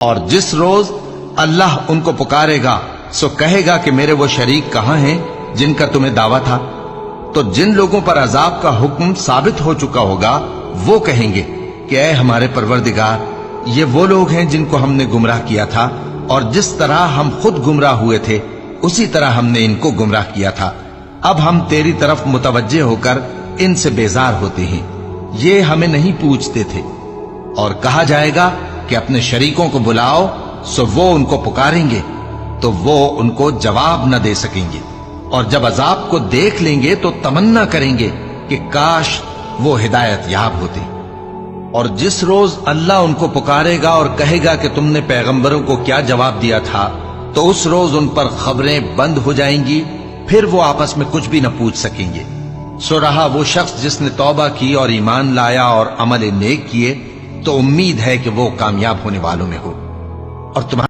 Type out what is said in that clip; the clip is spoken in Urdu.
اور جس روز اللہ ان کو پکارے گا سو کہے گا کہ میرے وہ شریک کہاں ہیں جن کا تمہیں دعویٰ تھا؟ تو جن لوگوں پر عذاب کا حکم ثابت ہو چکا ہوگا وہ کہیں گے کہ اے ہمارے پروردگار، یہ وہ لوگ ہیں جن کو ہم نے گمراہ کیا تھا، اور جس طرح ہم خود گمراہ ہوئے تھے اسی طرح ہم نے ان کو گمراہ کیا تھا۔ اب ہم تیری طرف متوجہ ہو کر ان سے بیزار ہوتے ہیں، یہ ہمیں نہیں پوچھتے تھے۔ اور کہا جائے گا کہ اپنے شریکوں کو بلاؤ، سو وہ ان کو پکاریں گے تو وہ ان کو جواب نہ دے سکیں گے، اور جب عذاب کو دیکھ لیں گے تو تمنا کریں گے کہ کاش وہ ہدایت یاب ہوتے۔ اور جس روز اللہ ان کو پکارے گا اور کہے گا کہ تم نے پیغمبروں کو کیا جواب دیا تھا، تو اس روز ان پر خبریں بند ہو جائیں گی، پھر وہ آپس میں کچھ بھی نہ پوچھ سکیں گے۔ سو رہا وہ شخص جس نے توبہ کی اور ایمان لایا اور عمل نیک کیے، تو امید ہے کہ وہ کامیاب ہونے والوں میں ہو۔ اور تمہارے